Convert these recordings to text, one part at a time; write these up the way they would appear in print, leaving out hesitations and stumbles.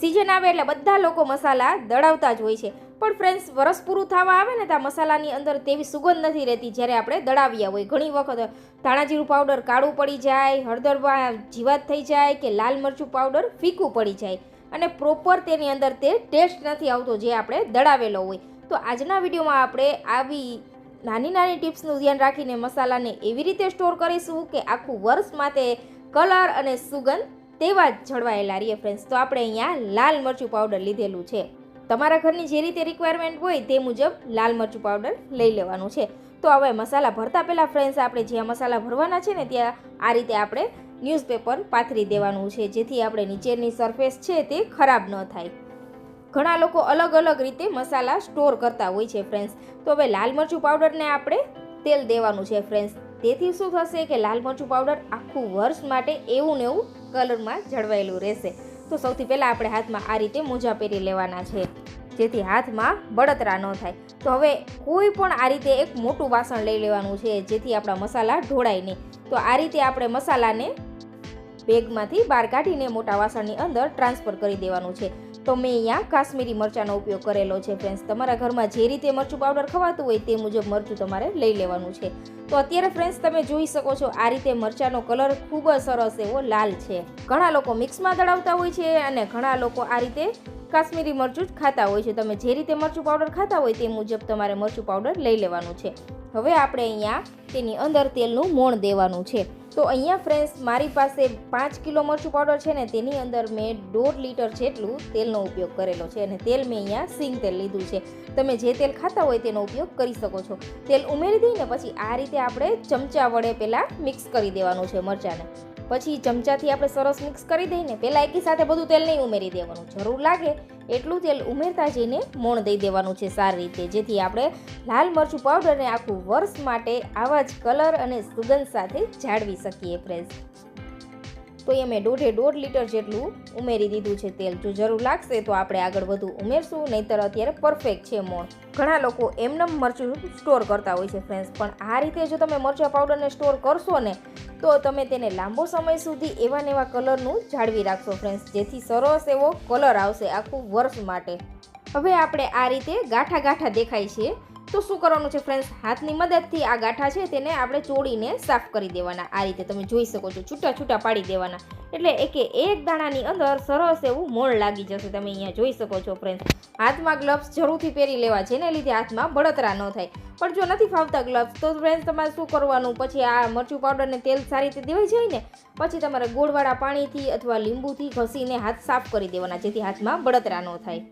Season આવે એટલે બધા લોકો મસાલા દળાવતા જ હોય છે, પણ ફ્રેન્ડ્સ વરસ પૂરું થવા આવે ને ત્યાં મસાલાની અંદર તેવી સુગંધ નથી રહેતી જ્યારે આપણે દળાવ્યા હોય. ઘણી વખત ધાણા જીરું પાવડર કાળું પડી જાય, હળદરમાં જીવાત થઈ જાય કે લાલ મરચું પાવડર ફીકું પડી જાય અને પ્રોપર તેની અંદર તે ટેસ્ટ નથી આવતો જે આપણે દળાવેલો હોય. તો આજના વિડીયોમાં આપણે આવી નાની નાની ટિપ્સનું ધ્યાન રાખીને મસાલાને એવી રીતે સ્ટોર કરીશું કે આખું વર્ષ માટે કલર અને સુગંધ તેવા જ જળવાયેલા રહીએ ફ્રેન્ડ્સ. તો આપણે અહીંયા લાલ મરચું પાવડર લીધેલું છે. તમારા ઘરની જે રીતે રિક્વાયરમેન્ટ હોય તે મુજબ લાલ મરચું પાવડર લઈ લેવાનું છે. તો હવે મસાલા ભરતા પહેલાં ફ્રેન્ડ્સ આપણે જ્યાં મસાલા ભરવાના છે ને ત્યાં આ રીતે આપણે ન્યૂઝપેપર પાથરી દેવાનું છે, જેથી આપણે નીચેની સરફેસ છે તે ખરાબ ન થાય. ઘણા લોકો અલગ અલગ રીતે મસાલા સ્ટોર કરતા હોય છે ફ્રેન્ડ્સ. તો હવે લાલ મરચું પાવડરને આપણે તેલ દેવાનું છે ફ્રેન્ડ્સ. તેથી શું થશે કે લાલ મરચું પાવડર આખું વર્ષ માટે એવું ને એવું કલરમાં જળવાયેલું રહેશે. તો સૌથી પહેલાં આપણે હાથમાં આ રીતે મોજા પહેરી લેવાના છે, જેથી હાથમાં બળતરા ન થાય. તો હવે કોઈ પણ આ રીતે એક મોટું વાસણ લઈ લેવાનું છે, જેથી આપણા મસાલા ઢોળાય નહીં. તો આ રીતે આપણે મસાલાને બેગમાંથી બહાર કાઢીને મોટા વાસણની અંદર ટ્રાન્સફર કરી દેવાનું છે. તો મેં અહીંયા કાશ્મીરી મરચાંનો ઉપયોગ કરેલો છે ફ્રેન્ડ્સ. તમારા ઘરમાં જે રીતે મરચું પાવડર ખવાતું હોય તે મુજબ મરચું તમારે લઈ લેવાનું છે. તો અત્યારે ફ્રેન્ડ્સ તમે જોઈ શકો છો આ રીતે મરચાંનો કલર ખૂબ જ સરસ એવો લાલ છે. ઘણા લોકો મિક્સમાં દળાવતા હોય છે અને ઘણા લોકો આ રીતે કાશ્મીરી મરચું જ ખાતા હોય છે. તમે જે રીતે મરચું પાવડર ખાતા હોય તે મુજબ તમારે મરચું પાવડર લઈ લેવાનું છે. હવે આપણે અહીંયા તેની અંદર તેલનું મોણ દેવાનું છે. તો અહીંયા ફ્રેન્ડ્સ મારી પાસે 5 કિલો મરચું પાવડર છે ને તેની અંદર મેં 1.5 લીટર જેટલું તેલનો ઉપયોગ કરેલો છે અને તેલ મેં અહીંયા સિંગ તેલ લીધું છે. તમે જે તેલ ખાતા હોય તેનો ઉપયોગ કરી શકો છો. તેલ ઉમેરી દઈને પછી આ રીતે આપણે ચમચા વડે પહેલાં મિક્સ કરી દેવાનું છે મરચાંને. પછી ચમચાથી આપણે સરસ મિક્સ કરી દઈને પહેલાં એકી સાથે બધું તેલ નહીં ઉમેરી દેવાનું. જરૂર લાગે એટલું તેલ ઉમેરતા જઈને મોણ દઈ દેવાનું છે સારી રીતે, જેથી આપણે લાલ મરચું પાવડરને આખું વર્ષ માટે આવા જ કલર અને સુગંધ સાથે જાળવી શકીએ ફ્રેન્ડ્સ. તો એ મેં 1.5 લીટર જેટલું ઉમેરી દીધું છે તેલ. જો જરૂર લાગશે તો આપણે આગળ વધુ ઉમેરશું, નહીંતર અત્યારે પરફેક્ટ છે મોણ. ઘણા લોકો એમનેમ મરચું સ્ટોર કરતા હોય છે ફ્રેન્ડ્સ, પણ આ રીતે જો તમે મરચાં પાવડરને સ્ટોર કરશો ને તો તમે તેને લાંબો સમય સુધી એવા ને એવા કલરનું જાળવી રાખશો ફ્રેન્ડ્સ, જેથી સરસ એવો કલર આવશે આખું વર્ષ માટે. હવે આપણે આ રીતે ગાંઠા ગાંઠા દેખાય છે તો શું કરવાનું છે ફ્રેન્ડ્સ, હાથની મદદથી આ ગાંઠા છે તેને આપણે ચોળીને સાફ કરી દેવાના. આ રીતે તમે જોઈ શકો છો છૂટા છૂટા પાડી દેવાના, એટલે એક દાણાની અંદર સરસ એવું મોણ લાગી જશે. તમે અહીંયા જોઈ શકો છો ફ્રેન્ડ્સ. હાથમાં ગ્લવ્સ જરૂરથી પહેરી લેવા, જેને લીધે હાથમાં બળતરા ન થાય. પણ જો નથી ફાવતા ગ્લવ્સ તો ફ્રેન્ડ્સ તમારે શું કરવાનું, પછી આ મરચું પાવડરને તેલ સારી રીતે દેવાઈ જાય ને પછી તમારે ગોળવાળા પાણીથી અથવા લીંબુથી ઘસીને હાથ સાફ કરી દેવાના, જેથી હાથમાં બળતરા ન થાય.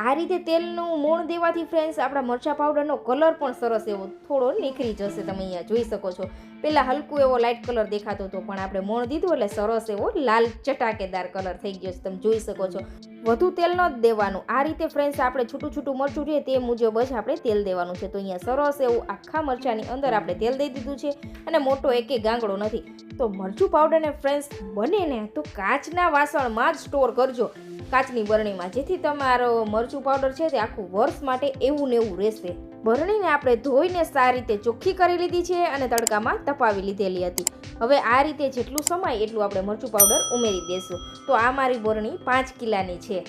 આ રીતે તેલનું મોણ દેવાથી ફ્રેન્ડ્સ આપણા મરચાં પાવડરનો કલર પણ સરસ એવો થોડો નીકળી જશે. તમે અહીંયા જોઈ શકો છો પહેલાં હલકું એવો લાઇટ કલર દેખાતો હતો, પણ આપણે મોણ દીધું એટલે સરસ એવો લાલ ચટાકેદાર કલર થઈ ગયો છે. તમે જોઈ શકો છો. વધુ તેલ ન જ દેવાનું. આ રીતે ફ્રેન્ડ્સ આપણે છૂટું છૂટું મરચું છે તે મુજબ જ આપણે તેલ દેવાનું છે. તો અહીંયા સરસ એવું આખા મરચાંની અંદર આપણે તેલ દઈ દીધું છે અને મોટો એકે ગાંગડો નથી. તો મરચું પાવડરને ફ્રેન્ડ્સ બને ને તો કાચના વાસણમાં જ સ્ટોર કરજો, કાચની બરણીમાં, જેથી તમારો મરચું પાવડર છે તે આખું વર્ષ માટે એવું ને એવું રહેશે. બરણીને આપણે ધોઈને સારી રીતે ચોખ્ખી કરી લીધી છે અને તડકામાં તપાવી લીધેલી હતી. હવે આ રીતે જેટલું સમાય એટલું આપણે મરચું પાવડર ઉમેરી દઈશું. તો આ મારી બરણી 5 કિલાની છે,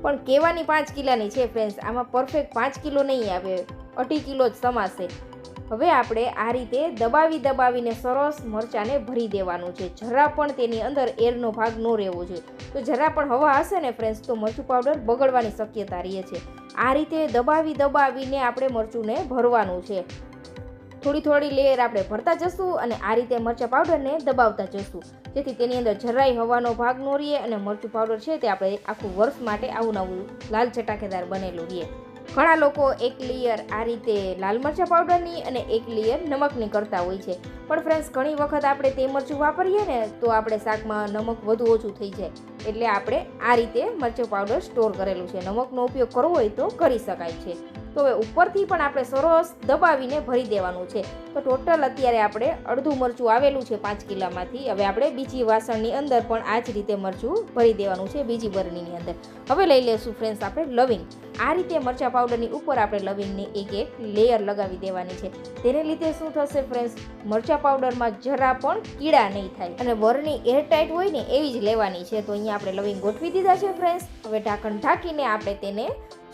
પણ કહેવાની 5 કિલાની છે ફ્રેન્ડ્સ, આમાં પરફેક્ટ 5 કિલો નહીં આવે, 2.5 કિલો જ સમાશે. હવે આપણે આ રીતે દબાવીને સરસ મરચાંને ભરી દેવાનું છે. જરા પણ તેની અંદર એરનો ભાગ ન રહેવો જોઈએ. તો જરા પણ હવા હશે ને ફ્રેન્ડ્સ તો મરચું પાવડર બગડવાની શક્યતા રહે છે. આ રીતે દબાવીને આપણે મરચુંને ભરવાનું છે. થોડી લેયર આપણે ભરતા જશું અને આ રીતે મરચાં પાવડરને દબાવતા જશું, જેથી તેની અંદર જરાય હવાનો ભાગ ન રહે અને મરચું પાવડર છે તે આપણે આખું વર્ષ માટે આવું નવું લાલ ચટાકેદાર બનેલું રહે. ઘણા લોકો એક લેયર આ રીતે લાલ મરચાં પાવડરની અને એક લેયર નમકની કરતા હોય છે, પણ ફ્રેન્ડ્સ ઘણી વખત આપણે તે મરચું વાપરીએ ને તો આપણે શાકમાં નમક વધુ ઓછું થઈ જાય, એટલે આપણે આ રીતે મરચું પાવડર સ્ટોર કરેલું છે. નમકનો ઉપયોગ કરવો હોય તો કરી શકાય છે. તો હવે ઉપરથી પણ આપણે સરસ દબાવીને ભરી દેવાનું છે. તો ટોટલ અત્યારે આપણે અડધું મરચું આવેલું છે 5 કિલોમાંથી. હવે આપણે બીજી વાસણની અંદર પણ આ જ રીતે મરચું ભરી દેવાનું છે, બીજી બરણીની અંદર. હવે લઈ લેશું ફ્રેન્ડ્સ આપણે લવિંગ. આ રીતે મરચાં પાવડરની ઉપર આપણે લવિંગની એક લેયર લગાવી દેવાની છે. તેને લીધે શું થશે ફ્રેન્ડ્સ, મરચાં પાવડરમાં જરા પણ કીડા નહીં થાય અને બરણી એરટાઈટ હોય ને એવી જ લેવાની છે. તો અહીંયા આપણે લવિંગ ગોઠવી દીધા છે ફ્રેન્ડ્સ. હવે ઢાંકણ ઢાંકીને આપણે તેને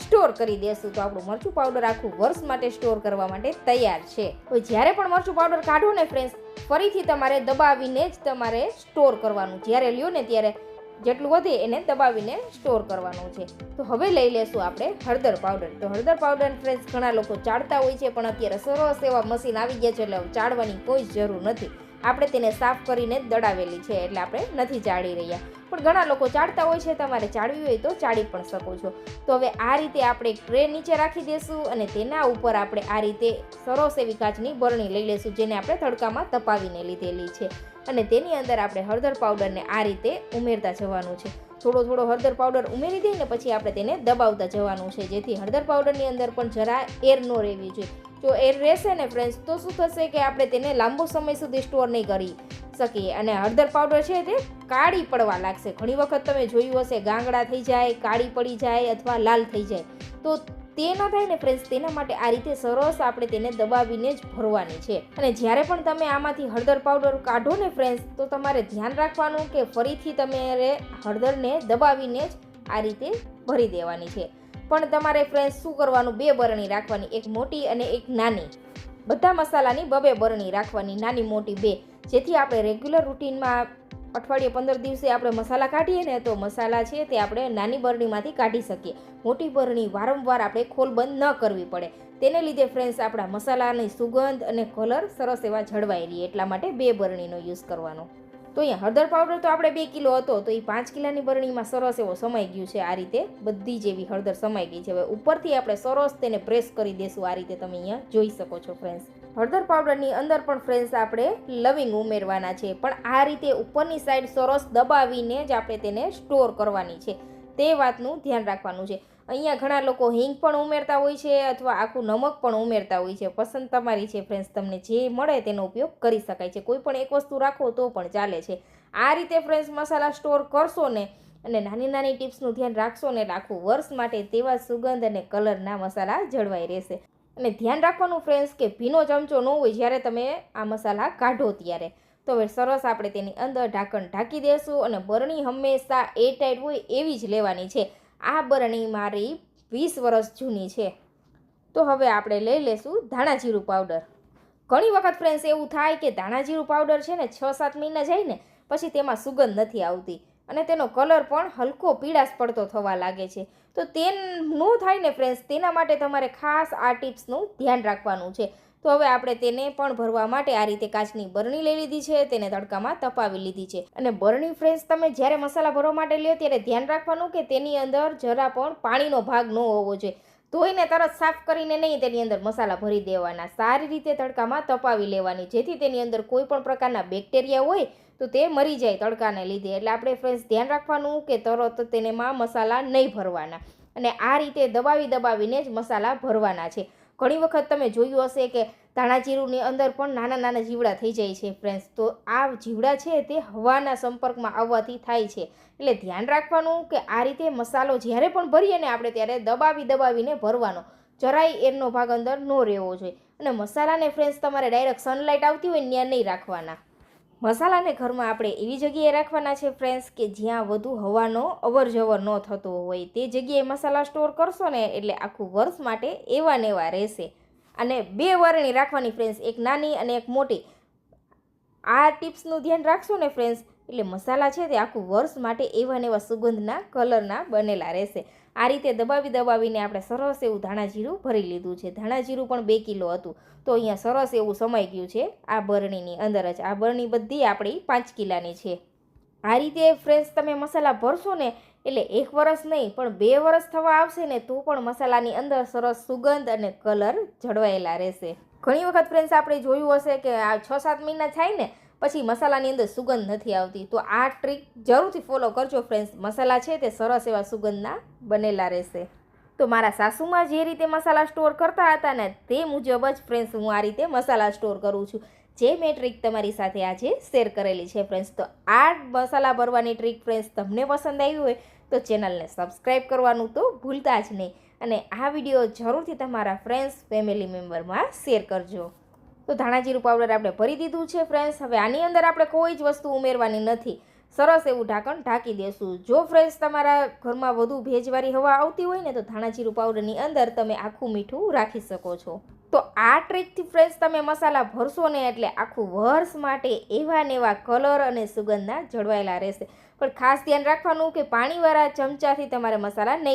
સ્ટોર કરી દેશું. તો આપણું મરચું પાવડર આખું વર્ષ માટે સ્ટોર કરવા માટે તૈયાર છે. તો જ્યારે પણ મરચું પાવડર કાઢો ને ફ્રેન્ડ્સ, ફરીથી તમારે દબાવીને જ તમારે સ્ટોર કરવાનું. જ્યારે લ્યો ને ત્યારે જેટલું વધે એને દબાવીને સ્ટોર કરવાનું છે. તો હવે લઈ લેશું આપણે હળદર પાવડર. તો હળદર પાવડર ફ્રેન્ડ્સ ઘણા લોકો ચાળતા હોય છે, પણ અત્યારે સરસ એવા મશીન આવી ગયા છે એટલે ચાળવાની કોઈ જરૂર નથી. આપણે તેને સાફ કરીને જ દળાવેલી છે એટલે આપણે નથી ચાળી રહ્યા. પણ ઘણા લોકો ચાળતા હોય છે, તમારે ચાળવી હોય તો ચાળી પણ શકો છો. તો હવે આ રીતે આપણે એક ટ્રે નીચે રાખી દઈશું અને તેના ઉપર આપણે આ રીતે સરસ એવી કાચની બરણી લઈ લઈશું, જેને આપણે તડકામાં તપાવીને લીધેલી છે. અને તેની અંદર આપણે હળદર પાવડરને આ રીતે ઉમેરતા જવાનું છે. થોડો થોડો હળદર પાવડર ઉમેરી દઈને પછી આપણે તેને દબાવતા જવાનું છે, જેથી હળદર પાવડરની અંદર પણ જરા એર ન રહેવી જોઈએ. જો એર રહેશે ને ફ્રેન્ડ્સ તો શું થશે કે આપણે તેને લાંબો સમય સુધી સ્ટોર નહીં કરી શકીએ અને હળદર પાવડર છે તે કાળી પડવા લાગશે. ઘણી વખત તમે જોયું હશે, ગાંગડા થઈ જાય, કાળી પડી જાય અથવા લાલ થઈ જાય. તો તે ન થાય ને ફ્રેન્ડ્સ, તેના માટે આ રીતે સરસ આપણે તેને દબાવીને જ ભરવાની છે. અને જ્યારે પણ તમે આમાંથી હળદર પાવડર કાઢો ને ફ્રેન્ડ્સ, તો તમારે ધ્યાન રાખવાનું કે ફરીથી તમારે હળદરને દબાવીને જ આ રીતે ભરી દેવાની છે. પણ તમારે ફ્રેન્ડ્સ શું કરવાનું, 2 બરણી રાખવાની, એક મોટી અને એક નાની. બધા મસાલાની 2 બરણી રાખવાની, નાની મોટી 2, જેથી આપણે રેગ્યુલર રૂટીનમાં અઠવાડિયે 15 દિવસે આપણે મસાલા કાઢીએ ને તો મસાલા છે તે આપણે નાની બરણીમાંથી કાઢી શકીએ. મોટી બરણી વારંવાર આપણે ખોલબંધ ન કરવી પડે. તેને લીધે ફ્રેન્ડ્સ આપણા મસાલાની સુગંધ અને કલર સરસ એવા જળવાઈ રહે. એટલા માટે 2 બરણીનો યુઝ કરવાનો. તો અહીંયા હળદર પાવડર તો આપણે 2 કિલો હતો, તો એ 5 કિલોની બરણીમાં સરસ એવો સમાઈ ગયું છે. આ રીતે બધી જેવી હળદર સમાઈ ગઈ છે. હવે ઉપરથી આપણે સરસ તેને પ્રેસ કરી દેશું. આ રીતે તમે અહીંયા જોઈ શકો છો ફ્રેન્ડ્સ. હળદર પાવડરની અંદર પણ ફ્રેન્ડ્સ આપણે લવિંગ ઉમેરવાના છે, પણ આ રીતે ઉપરની સાઈડ સરસ દબાવીને જ આપણે તેને સ્ટોર કરવાની છે. તે વાતનું ધ્યાન રાખવાનું છે. અહીંયા ઘણા લોકો હિંગ પણ ઉમેરતા હોય છે અથવા આખું નમક પણ ઉમેરતા હોય છે. પસંદ તમારી છે ફ્રેન્ડ્સ, તમને જે મળે તેનો ઉપયોગ કરી શકાય છે. કોઈ પણ એક વસ્તુ રાખો તો પણ ચાલે છે. આ રીતે ફ્રેન્ડ્સ મસાલા સ્ટોર કરશો ને અને નાની નાની ટિપ્સનું ધ્યાન રાખશો ને એટલે આખું વર્ષ માટે તેવા સુગંધ અને કલરના મસાલા જળવાઈ રહેશે. અને ધ્યાન રાખવાનું ફ્રેન્ડ્સ કે ભીનો ચમચો ન હોય જ્યારે તમે આ મસાલા કાઢો ત્યારે. તો હવે સરસ આપણે તેની અંદર ઢાંકણ ઢાંકી દઈશું અને બરણી હંમેશા એરટાઈટ હોય એવી જ લેવાની છે. આ બરણી મારી 20 વર્ષ જૂની છે. તો હવે આપણે લઈ લેશું ધાણા જીરું પાવડર. ઘણી વખત ફ્રેન્ડ્સ એવું થાય કે ધાણા જીરું પાવડર છે ને 6-7 મહિના જાય ને પછી તેમાં સુગંધ નથી આવતી અને તેનો કલર પણ હલકો પીળાશ પડતો થવા લાગે છે. તો તે ન થાય ને ફ્રેન્ડ્સ, તેના માટે તમારે ખાસ આ ટિપ્સનું ધ્યાન રાખવાનું છે. તો હવે આપણે તેને પણ ભરવા માટે આ રીતે કાચની બરણી લઈ લીધી છે, તેને તડકામાં તપાવી લીધી છે. અને બરણી ફ્રેન્ડ્સ તમે જ્યારે મસાલા ભરવા માટે લ્યો ત્યારે ધ્યાન રાખવાનું કે તેની અંદર જરા પણ પાણીનો ભાગ ન હોવો જોઈએ. ધોઈને તરત સાફ કરીને નહીં તેની અંદર મસાલા ભરી દેવાના. સારી રીતે તડકામાં તપાવી લેવાની, જેથી તેની અંદર કોઈ પણ પ્રકારના બેક્ટેરિયા હોય તો તે મરી જાય તડકાને લીધે. એટલે આપણે ફ્રેન્ડ્સ ધ્યાન રાખવાનું કે તરત તેનેમાં મસાલા નહીં ભરવાના અને આ રીતે દબાવીને જ મસાલા ભરવાના છે. ઘણી વખત તમે જોયું હશે કે ધાણા જીરુંની અંદર પણ નાના નાના જીવડા થઈ જાય છે ફ્રેન્ડ્સ. તો આ જીવડા છે તે હવાના સંપર્કમાં આવવાથી થાય છે. એટલે ધ્યાન રાખવાનું કે આ રીતે મસાલો જ્યારે પણ ભરીએ ને આપણે ત્યારે દબાવીને ભરવાનો. જરાય એરનો ભાગ અંદર ન રહેવો જોઈએ. અને મસાલાને ફ્રેન્ડ્સ તમારે ડાયરેક્ટ સનલાઇટ આવતી હોય ત્યાં નહીં રાખવાના. મસાલાને ઘરમાં આપણે એવી જગ્યાએ રાખવાના છે ફ્રેન્ડ્સ કે જ્યાં વધુ હવાનો અવર જવર ન થતો હોય. તે જગ્યાએ મસાલા સ્ટોર કરશો ને એટલે આખું વર્ષ માટે એવા ને એવા રહેશે. અને 2 બરણી રાખવાની ફ્રેન્ડ્સ, એક નાની અને એક મોટી. આ ટિપ્સનું ધ્યાન રાખશો ને ફ્રેન્ડ્સ એટલે મસાલા છે તે આખું વર્ષ માટે એવા ને એવા સુગંધના કલરના બનેલા રહેશે. આ રીતે દબાવીને આપણે સરસ એવું ધાણા જીરું ભરી લીધું છે. ધાણા જીરું પણ 2 કિલો હતું, તો અહીંયા સરસ એવું સમાઈ ગયું છે આ બરણીની અંદર જ. આ બરણી બધી આપણી 5 કિલાની છે. આ રીતે ફ્રેન્ડ્સ તમે મસાલા ભરશો ને એટલે 1 વર્ષ નહીં પણ 2 વર્ષ થવા આવશે ને તો પણ મસાલાની અંદર સરસ સુગંધ અને કલર જળવાયેલા રહેશે. ઘણી વખત ફ્રેન્ડ્સ આપણે જોયું હશે કે આ 6-7 મહિના થાય ને પછી મસાલાની અંદર સુગંધ નથી આવતી. તો આ ટ્રીક જરૂરથી ફોલો કરજો ફ્રેન્ડ્સ. મસાલા છે તે સરસ એવા સુગંધના બનેલા રહેશે. તો મારા સાસુમાં જે રીતે મસાલા સ્ટોર કરતા હતા ને તે મુજબ જ ફ્રેન્ડ્સ હું આ રીતે મસાલા સ્ટોર કરું છું, જે મેં ટ્રીક તમારી સાથે આજે શેર કરેલી છે ફ્રેન્ડ્સ. તો આ મસાલા ભરવાની ટ્રીક ફ્રેન્ડ્સ તમને પસંદ આવી હોય તો ચેનલને સબસ્ક્રાઈબ કરવાનું તો ભૂલતા જ નહીં, અને આ વિડીયો જરૂરથી તમારા ફ્રેન્ડ્સ ફેમિલી મેમ્બરમાં શેર કરજો. તો ધાણા જીરું પાવડર આપણે ભરી દીધું છે ફ્રેન્ડ્સ. હવે આની અંદર આપણે કોઈ જ વસ્તુ ઉમેરવાની નથી, સરસ એવું ઢાંકણ ઢાંકી દેશું. જો ફ્રેન્ડ્સ તમારા ઘરમાં વધુ ભેજવાળી હવા આવતી હોય ને તો ધાણા જીરું પાવડરની અંદર તમે આખું મીઠું રાખી શકો છો. તો આ ટ્રીકથી ફ્રેન્ડ્સ તમે મસાલા ભરશો ને એટલે આખું વર્ષ માટે એવા ને એવા કલર અને સુગંધના જળવાયેલા રહેશે. પણ ખાસ ધ્યાન રાખવાનું કે પાણીવાળા ચમચાથી તમારે મસાલા નહીં